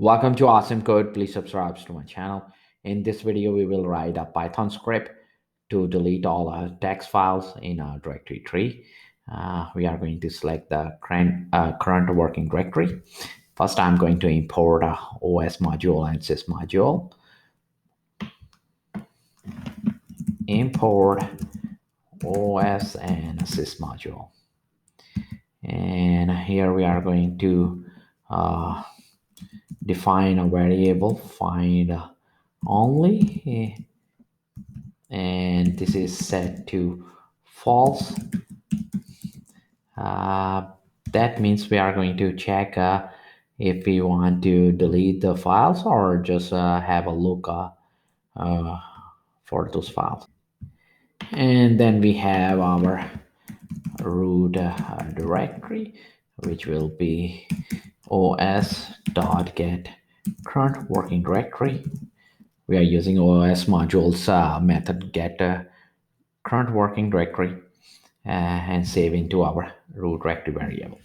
Welcome to Awesome Code. Please subscribe to my channel. In this video, we will write a Python script to delete all our text files in our directory tree. We are going to select the current working directory. First, I'm going to import a OS module and sys module. Import OS and sys module. And here we are going to define a variable find only, and this is set to false. That means we are going to check if we want to delete the files or just have a look for those files. And then we have our root directory, which will be os.get current working directory. We are using OS modules method get current working directory and save into our root directory variable.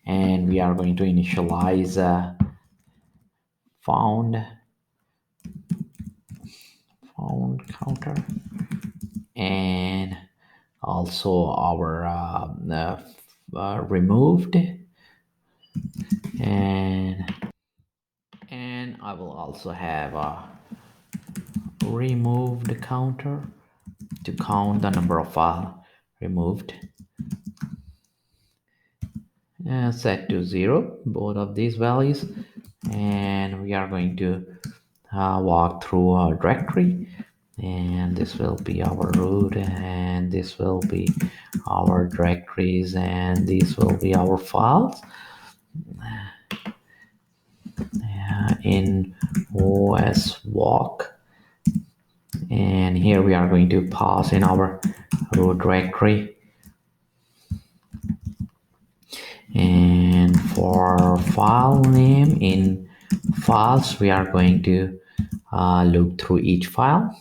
And we are going to initialize found counter and also our removed, and I will also have a removed counter to count the number of files removed. Set to 0 both of these values, and we are going to walk through our directory, and this will be our root, and this will be our directories, and these will be our files in OS walk. And here we are going to pass in our root directory, and for file name in files we are going to look through each file,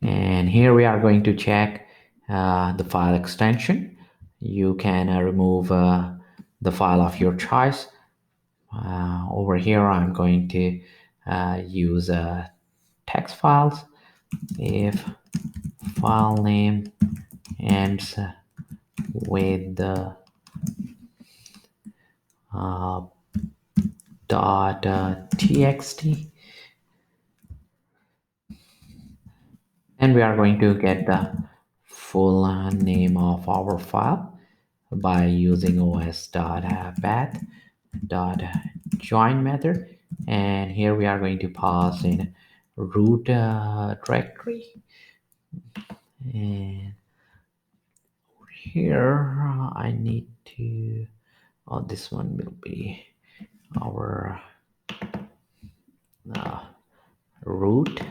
and here we are going to check the file extension. You can remove the file of your choice. Over here I'm going to use text files. If file name ends with the .txt, and we are going to get the full name of our file by using os.path.join method, and here we are going to pass in root directory, and here I need to this one will be our root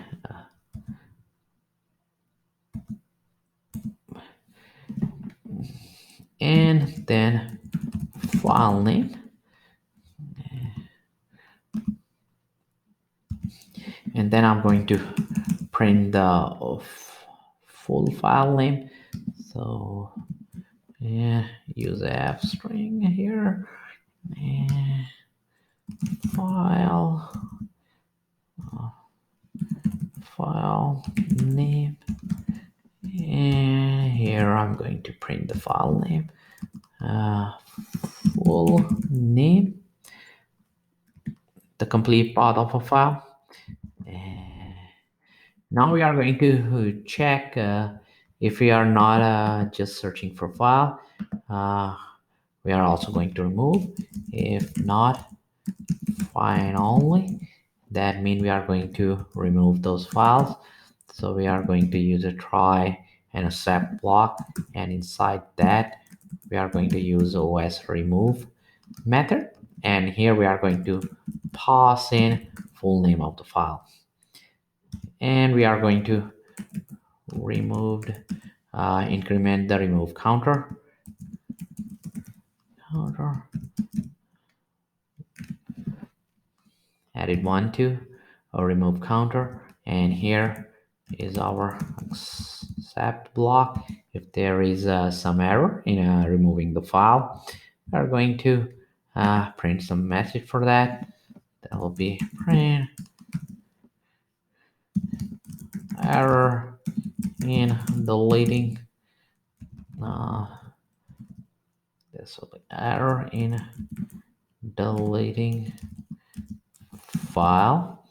and then file name, and then I'm going to print the full file name. So yeah, use f string here, and file name, and here I'm going to print the file name, full name, the complete path of a file. And now we are going to check if we are not just searching for file, we are also going to remove. If not, find only. That means we are going to remove those files. So we are going to use a try and a set block, and inside that we are going to use OS remove method, and here we are going to pass in full name of the file, and we are going to increment the remove counter, added 1 to a remove counter, and here is our accept block if there is some error in removing the file. we're going to print some message for that. That will be print error in deleting. Uh, this will be error in deleting file,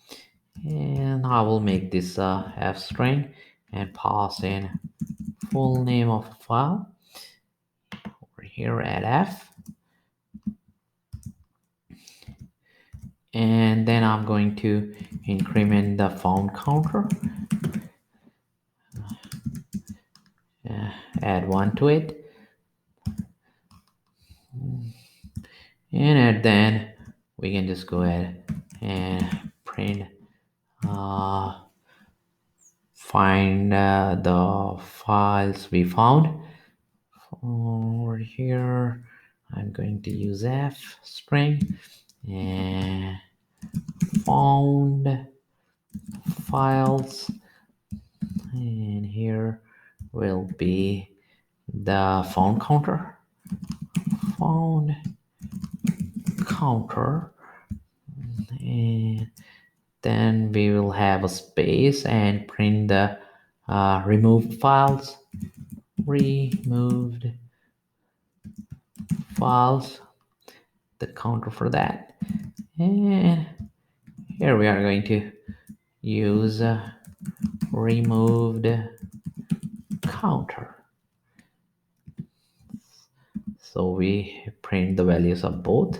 and I will make this f string and pass in full name of file over here at f, and then I'm going to increment the found counter, add 1 to it, and at then we can just go ahead and print find the files we found over here. I'm going to use f string and found files, and here will be the found counter, and then we will have a space and print the removed files, removed files, the counter for that. And here we are going to use removed counter. So we print the values of both.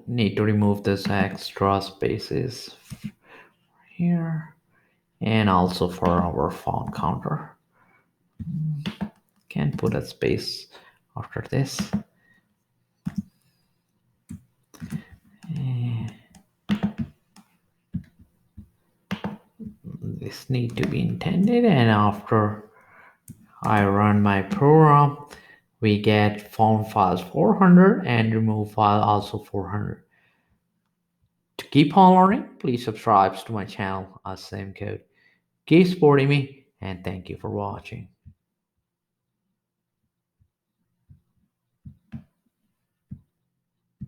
Need to remove this extra spaces here, and also for our found counter. Can put a space after this. And this need to be intended, and after I run my program, we get found files 400 and remove file also 400. To keep on learning, please subscribe to my channel, same code. Keep supporting me, and thank you for watching.